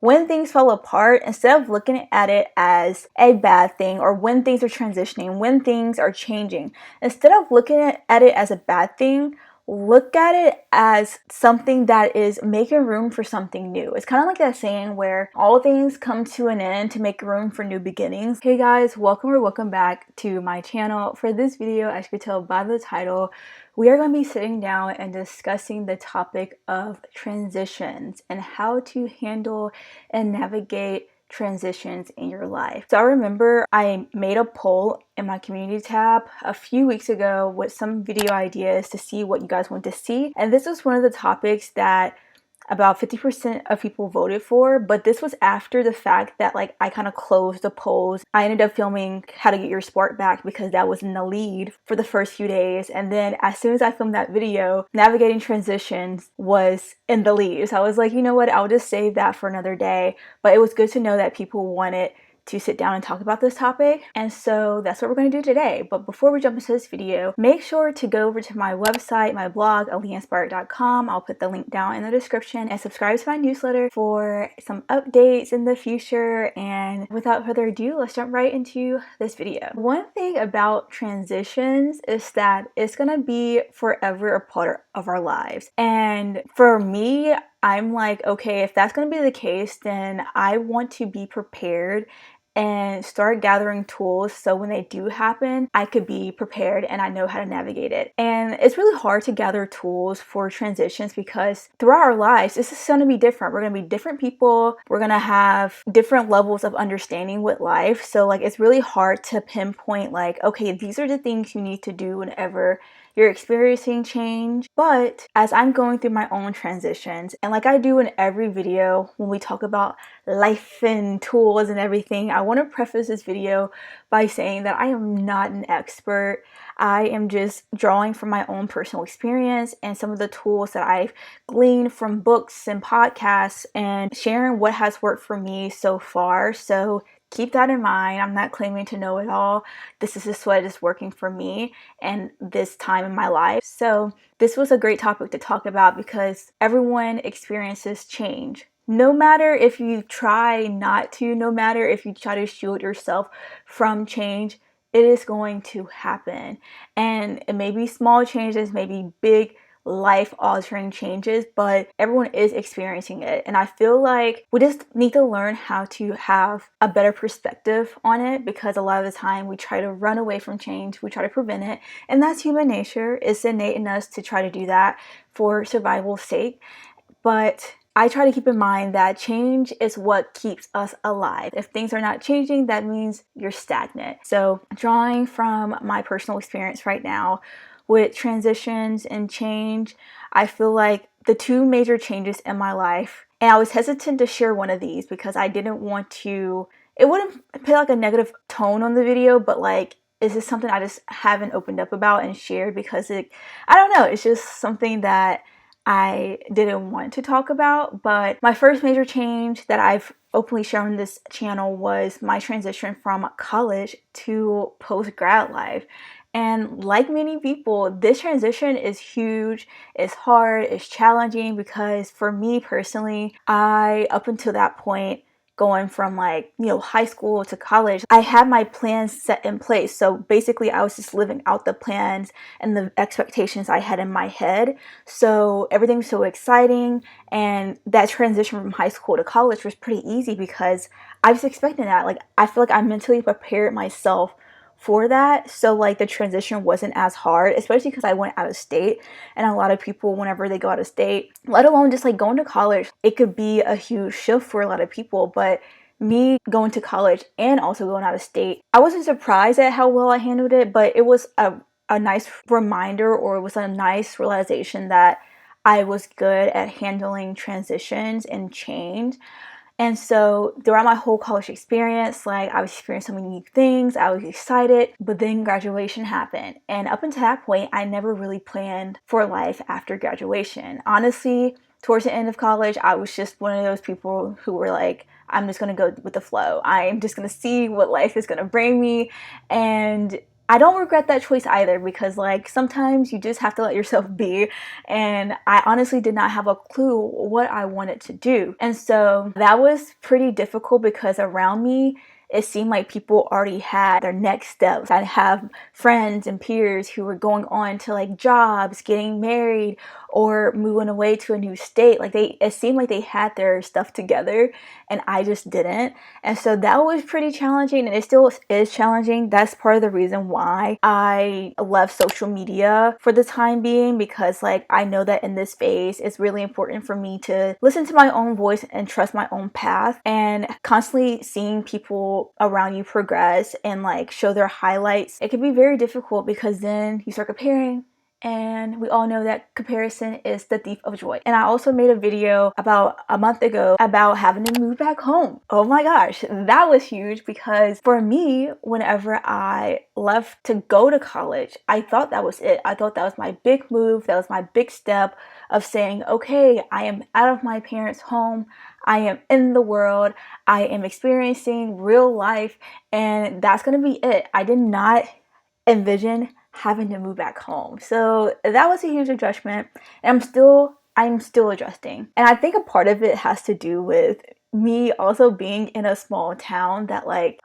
when things fall apart, instead of looking at it as a bad thing, or when things are transitioning, when things are changing, instead of looking at it as a bad thing, look at it as something that is making room for something new. It's kind of like that saying where all things come to an end to make room for new beginnings. Hey guys, welcome back to my channel. For this video, as you can tell by the title, we are going to be sitting down and discussing the topic of transitions and how to handle and navigate transitions in your life. So I remember I made a poll in my community tab a few weeks ago with some video ideas to see what you guys want to see. And this was one of the topics that about 50% of people voted for, but this was after the fact that I kind of closed the polls. I ended up filming How to Get Your Spark Back because that was in the lead for the first few days, and then as soon as I filmed that video, Navigating Transitions was in the lead. So I was like, you know what, I'll just save that for another day. But it was good to know that people wanted to sit down and talk about this topic, and so that's what we're going to do today. But before we jump into this video, make sure to go over to my website, my blog, aliainspired.com. I'll put the link down in the description, and subscribe to my newsletter for some updates in the future. And without further ado, let's jump right into this video. One thing about transitions is that it's going to be forever a part of our lives, and for me, I'm like, okay, if that's going to be the case, then I want to be prepared and start gathering tools so when they do happen, I could be prepared and I know how to navigate it. And it's really hard to gather tools for transitions because throughout our lives, this is going to be different. We're going to be different people. We're going to have different levels of understanding with life. So it's really hard to pinpoint okay, these are the things you need to do whenever you're experiencing change. But as I'm going through my own transitions, and like I do in every video when we talk about life and tools and everything, I want to preface this video by saying that I am not an expert. I am just drawing from my own personal experience and some of the tools that I've gleaned from books and podcasts and sharing what has worked for me so far. So keep that in mind. I'm not claiming to know it all. This is just what is working for me and this time in my life. So this was a great topic to talk about because everyone experiences change. No matter if you try not to, no matter if you try to shield yourself from change, it is going to happen. And it may be small changes, maybe big life-altering changes, but everyone is experiencing it. And I feel like we just need to learn how to have a better perspective on it, because a lot of the time we try to run away from change, we try to prevent it, and that's human nature. It's innate in us to try to do that for survival's sake. But I try to keep in mind that change is what keeps us alive. If things are not changing, that means you're stagnant. So drawing from my personal experience right now with transitions and change, I feel like the two major changes in my life, and I was hesitant to share one of these because I didn't want to, it wouldn't put a negative tone on the video, but is this something I just haven't opened up about and shared because I don't know, it's just something that I didn't want to talk about. But my first major change that I've openly shown on this channel was my transition from college to post-grad life. And like many people, this transition is huge, it's hard, it's challenging, because for me personally, up until that point, going from high school to college, I had my plans set in place. So basically I was just living out the plans and the expectations I had in my head. So everything was so exciting, and that transition from high school to college was pretty easy because I was expecting that. I feel like I mentally prepared myself for that. So the transition wasn't as hard, especially because I went out of state, and a lot of people, whenever they go out of state, let alone just going to college, it could be a huge shift for a lot of people. But me going to college and also going out of state, I wasn't surprised at how well I handled it, but it was a nice reminder, or it was a nice realization that I was good at handling transitions and change. And so throughout my whole college experience, I was experiencing so many new things, I was excited, but then graduation happened. And up until that point, I never really planned for life after graduation. Honestly, towards the end of college, I was just one of those people who were I'm just gonna go with the flow. I'm just gonna see what life is gonna bring me. And I don't regret that choice either, because like sometimes you just have to let yourself be, and I honestly did not have a clue what I wanted to do. And so that was pretty difficult because around me it seemed like people already had their next steps. I'd have friends and peers who were going on to like jobs, getting married, or moving away to a new state. Like it seemed like they had their stuff together and I just didn't. And so that was pretty challenging, and it still is challenging. That's part of the reason why I left social media for the time being, because like I know that in this phase it's really important for me to listen to my own voice and trust my own path. And constantly seeing people around you progress and like show their highlights, it can be very difficult, because then you start comparing, and we all know that comparison is the thief of joy. And I also made a video about a month ago about having to move back home. Oh my gosh, that was huge, because for me, whenever I left to go to college, I thought that was it. I thought that was my big move. That was my big step of saying, okay, I am out of my parents' home. I am in the world. I am experiencing real life, and that's gonna be it. I did not envision having to move back home. So that was a huge adjustment, and I'm still adjusting. And I think a part of it has to do with me also being in a small town that, like,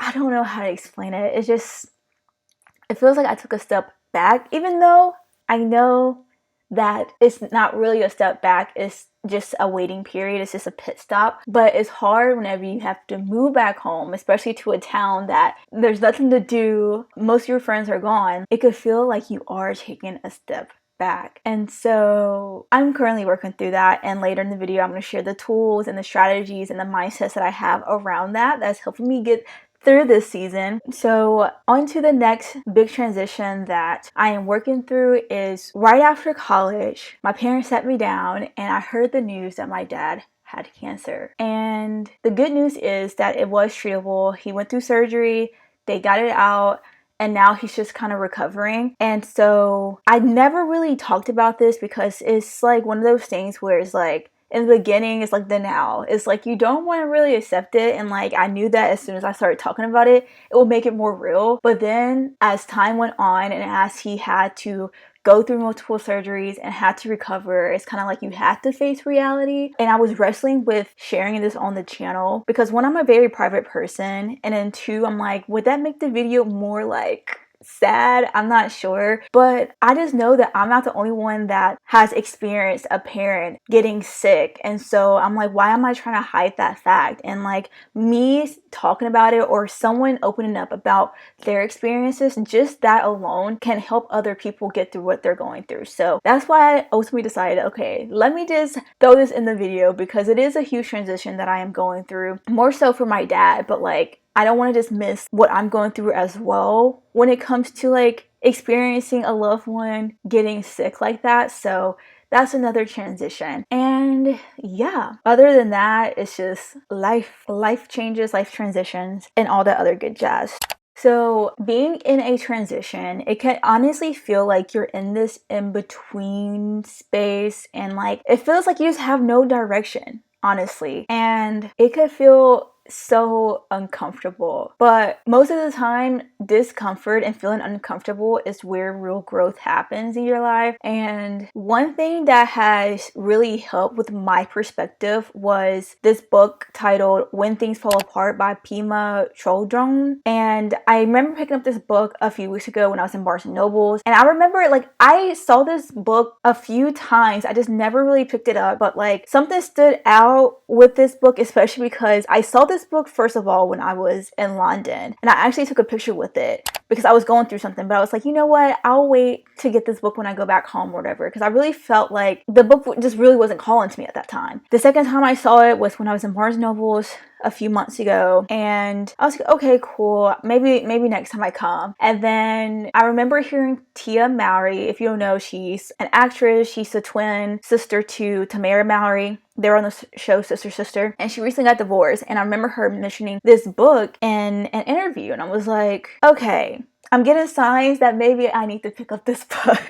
I don't know how to explain it. It feels like I took a step back, even though I know that it's not really a step back. It's just a waiting period. It's just a pit stop. But it's hard whenever you have to move back home, especially to a town that there's nothing to do. Most of your friends are gone. It could feel like you are taking a step back. And so I'm currently working through that, and later in the video I'm going to share the tools and the strategies and the mindsets that I have around that's helping me get through this season. So on to the next big transition that I am working through is right after college. My parents sat me down and I heard the news that my dad had cancer. And the good news is that it was treatable. He went through surgery, they got it out, and now he's just kind of recovering. And so I never really talked about this, because it's like one of those things where it's like, in the beginning, it's like the now. It's like you don't want to really accept it, and like I knew that as soon as I started talking about it, it will make it more real. But then as time went on, and as he had to go through multiple surgeries and had to recover, it's kind of like you had to face reality. And I was wrestling with sharing this on the channel, because one, I'm a very private person, and then two, I'm like, would that make the video more like sad? I'm not sure, but I just know that I'm not the only one that has experienced a parent getting sick. And so I'm like, why am I trying to hide that fact? And like me talking about it, or someone opening up about their experiences, just that alone can help other people get through what they're going through. So that's why I ultimately decided, okay, let me just throw this in the video, because it is a huge transition that I am going through, more so for my dad, but like I don't want to just miss what I'm going through as well when it comes to like experiencing a loved one getting sick like that. So that's another transition. And yeah, other than that, it's just life changes, life transitions, and all that other good jazz. So being in a transition, it can honestly feel like you're in this in-between space, and like it feels like you just have no direction, honestly. And it could feel so uncomfortable, but most of the time discomfort and feeling uncomfortable is where real growth happens in your life. And one thing that has really helped with my perspective was this book titled When Things Fall Apart by Pema Chodron. And I remember picking up this book a few weeks ago when I was in Barnes and Nobles, and I remember like I saw this book a few times, I just never really picked it up, but like something stood out with this book, especially because I saw this book first of all when I was in London, and I actually took a picture with it because I was going through something, but I was like, you know what, I'll wait to get this book when I go back home or whatever, because I really felt like the book just really wasn't calling to me at that time. The second time I saw it was when I was in Barnes Nobles a few months ago, and I was like, okay, cool, maybe next time I come. And then I remember hearing Tia Mowry, if you don't know, she's an actress, she's the twin sister to Tamara Mowry. They were on the show Sister Sister, and she recently got divorced, and I remember her mentioning this book in an interview, and I was like, okay, I'm getting signs that maybe I need to pick up this book.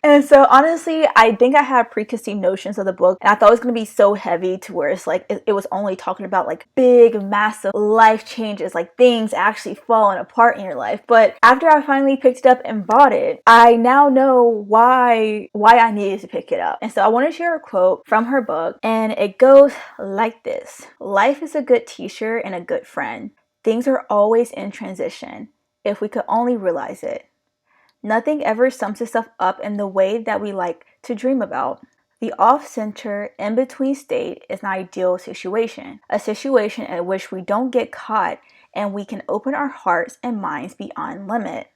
And so honestly, I think I had preconceived notions of the book, and I thought it was going to be so heavy to where it's like it was only talking about like big, massive life changes, like things actually falling apart in your life. But after I finally picked it up and bought it, I now know why I needed to pick it up. And so I want to share a quote from her book, and it goes like this: "Life is a good teacher and a good friend. Things are always in transition. If we could only realize it. Nothing ever sums itself up in the way that we like to dream about. The off-center, in-between state is an ideal situation, a situation in which we don't get caught and we can open our hearts and minds beyond limit."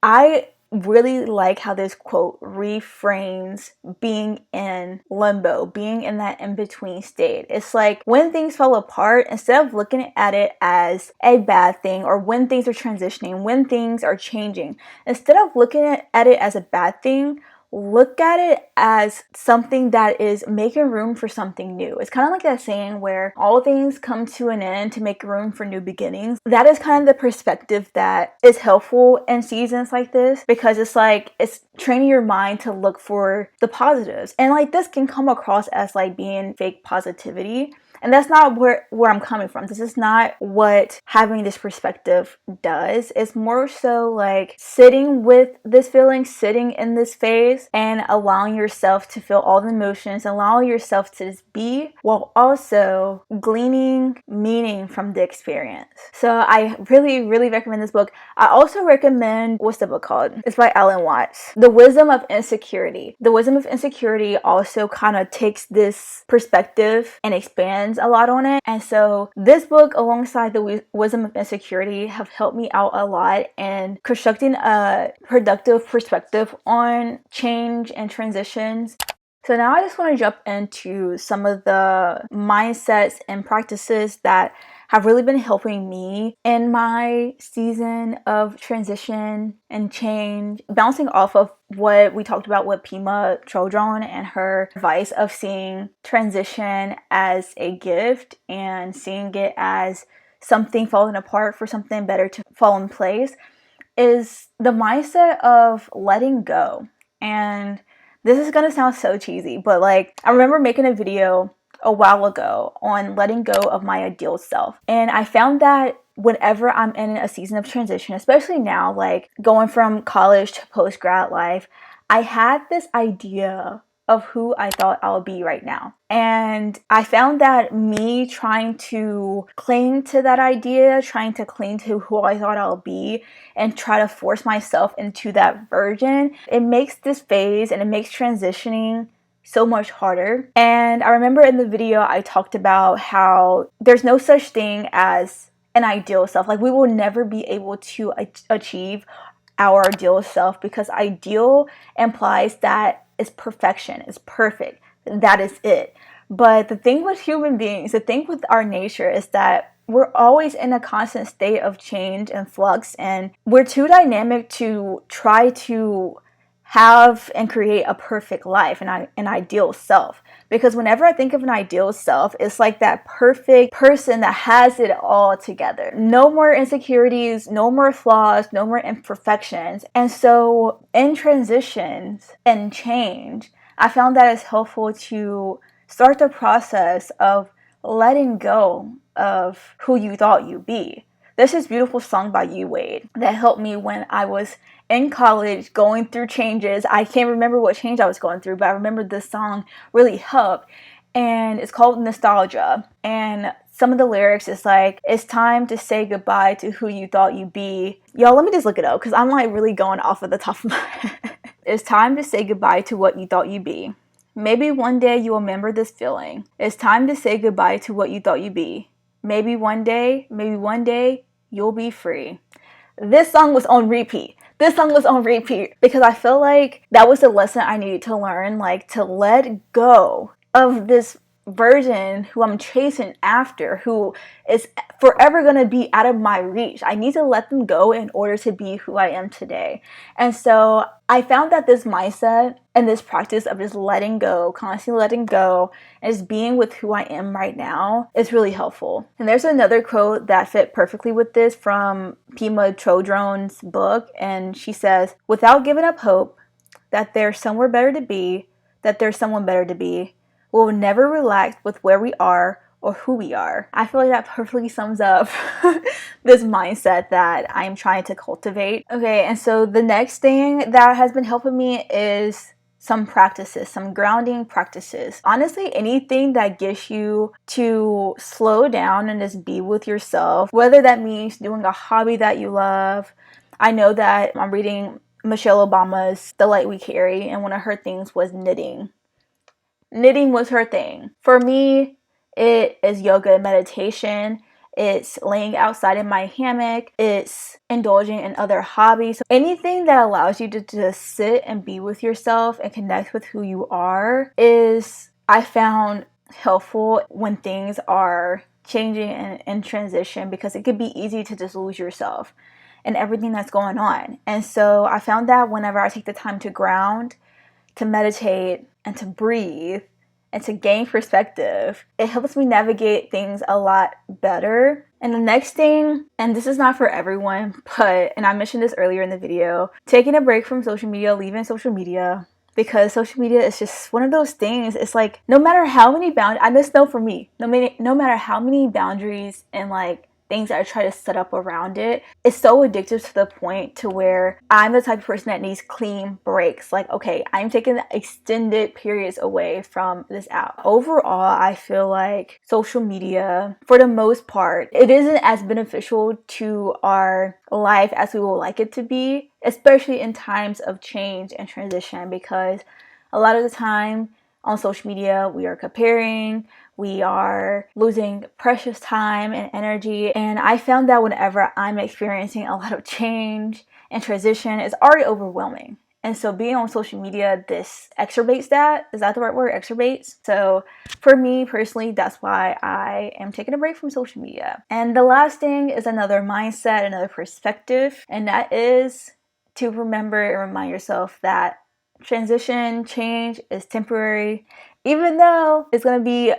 I really like how this quote reframes being in limbo, being in that in-between state. It's like when things fall apart, instead of looking at it as a bad thing, or when things are transitioning, when things are changing, instead of looking at it as a bad thing, look at it as something that is making room for something new. It's kind of like that saying where all things come to an end to make room for new beginnings. That is kind of the perspective that is helpful in seasons like this, because it's like it's training your mind to look for the positives. And like this can come across as like being fake positivity. And that's not where I'm coming from. This is not what having this perspective does. It's more so like sitting with this feeling, sitting in this phase, and allowing yourself to feel all the emotions, allowing yourself to just be, while also gleaning meaning from the experience. So I really, really recommend this book. I also recommend, what's the book called? It's by Alan Watts, The Wisdom of Insecurity. The Wisdom of Insecurity also kind of takes this perspective and expands a lot on it. And so this book, alongside The Wisdom of Insecurity, have helped me out a lot in constructing a productive perspective on change and transitions. So now I just want to jump into some of the mindsets and practices that have really been helping me in my season of transition and change, bouncing off of what we talked about with Pima Chodron and her advice of seeing transition as a gift and seeing it as something falling apart for something better to fall in place, is the mindset of letting go. And this is gonna sound so cheesy, but like I remember making a video a while ago on letting go of my ideal self. And I found that whenever I'm in a season of transition, especially now, like going from college to post-grad life, I had this idea of who I thought I would be right now. And I found that me trying to cling to that idea, trying to cling to who I thought I would be, and try to force myself into that version, it makes this phase and it makes transitioning so much harder. And I remember in the video I talked about how there's no such thing as an ideal self. Like we will never be able to achieve our ideal self, because ideal implies that it's perfection, it's perfect, that is it. But the thing with human beings, the thing with our nature is that we're always in a constant state of change and flux, and we're too dynamic to try to have and create a perfect life and an ideal self. Because whenever I think of an ideal self, it's like that perfect person that has it all together. No more insecurities, no more flaws, no more imperfections. And so in transitions and change, I found that it's helpful to start the process of letting go of who you thought you'd be. There's this beautiful song by You Wade that helped me when I was in college going through changes. I can't remember what change I was going through, but I remember this song really helped. And it's called Nostalgia. And some of the lyrics is like, it's time to say goodbye to who you thought you'd be. Y'all, let me just look it up because I'm like really going off of the top of my head. It's time to say goodbye to what you thought you'd be. Maybe one day you'll remember this feeling. It's time to say goodbye to what you thought you'd be. Maybe one day, you'll be free. This song was on repeat. Because I feel like that was the lesson I needed to learn, like to let go of this version who I'm chasing after, who is forever going to be out of my reach. I need to let them go in order to be who I am today. And so I found that this mindset and this practice of just letting go, constantly letting go, and just being with who I am right now is really helpful. And there's another quote that fit perfectly with this from Pema Chodron's book, and she says, "Without giving up hope that there's somewhere better to be, that there's someone better to be, we'll never relax with where we are or who we are." I feel like that perfectly sums up this mindset that I'm trying to cultivate. Okay, and so the next thing that has been helping me is some practices, some grounding practices. Honestly, anything that gets you to slow down and just be with yourself, whether that means doing a hobby that you love. I know that I'm reading Michelle Obama's The Light We Carry, and one of her things was knitting. Knitting was her thing. For me, it is yoga and meditation. It's laying outside in my hammock. It's indulging in other hobbies. Anything that allows you to just sit and be with yourself and connect with who you are is, I found, helpful when things are changing and in transition, because it could be easy to just lose yourself and everything that's going on. And so I found that whenever I take the time to ground, to meditate, and to breathe, and to gain perspective, it helps me navigate things a lot better. And the next thing, and this is not for everyone, but, and I mentioned this earlier in the video, taking a break from social media, leaving social media, because social media is just one of those things. It's like, no matter how many boundaries, I just know for me, no matter how many boundaries and like things that I try to set up around it, it's so addictive to the point to where I'm the type of person that needs clean breaks. Like, okay, I'm taking extended periods away from this app. Overall, I feel like social media, for the most part, it isn't as beneficial to our life as we would like it to be, especially in times of change and transition, because a lot of the time on social media, we are comparing, we are losing precious time and energy. And I found that whenever I'm experiencing a lot of change and transition, it's already overwhelming. And so being on social media, this exacerbates that. Is that the right word? Exacerbates. So for me personally, that's why I am taking a break from social media. And the last thing is another mindset, another perspective. And that is to remember and remind yourself that transition, change is temporary. Even though it's going to be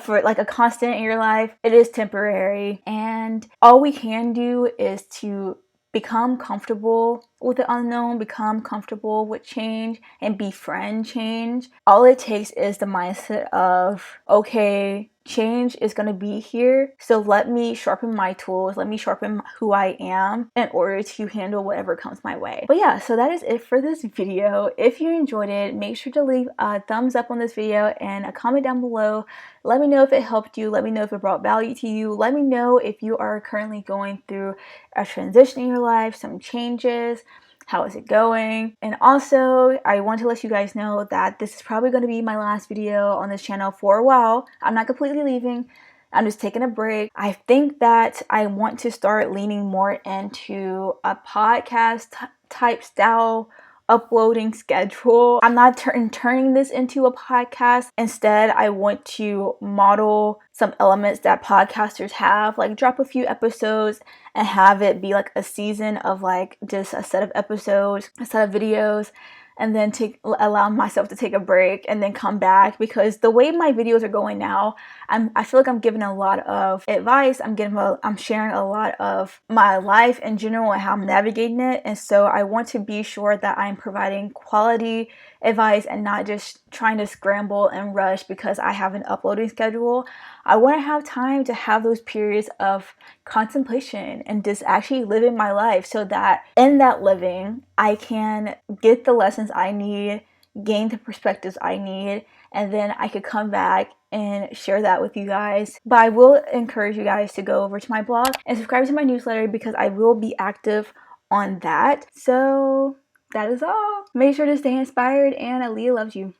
for like a constant in your life, it is temporary. And all we can do is to become comfortable with the unknown, become comfortable with change, and befriend change. All it takes is the mindset of, okay, change is going to be here, so let me sharpen my tools, let me sharpen who I am in order to handle whatever comes my way. But yeah, so that is it for this video. If you enjoyed it, make sure to leave a thumbs up on this video and a comment down below. Let me know if it helped you. Let me know if it brought value to you. Let me know if you are currently going through a transition in your life, some changes. How is it going? And also, I want to let you guys know that this is probably going to be my last video on this channel for a while. I'm not completely leaving. I'm just taking a break. I think that I want to start leaning more into a podcast type style uploading schedule. I'm not turning this into a podcast. Instead, I want to model some elements that podcasters have, like drop a few episodes and have it be like a season of like just a set of episodes, a set of videos, and then allow myself to take a break and then come back. Because the way my videos are going now, I feel like I'm giving a lot of advice. I'm sharing a lot of my life in general and how I'm navigating it. And so I want to be sure that I'm providing quality advice and not just trying to scramble and rush because I have an uploading schedule. I want to have time to have those periods of contemplation and just actually living my life, so that in that living, I can get the lessons I need, gain the perspectives I need, and then I could come back and share that with you guys. But I will encourage you guys to go over to my blog and subscribe to my newsletter, because I will be active on that. So that is all. Make sure to stay inspired, and Aaliyah loves you.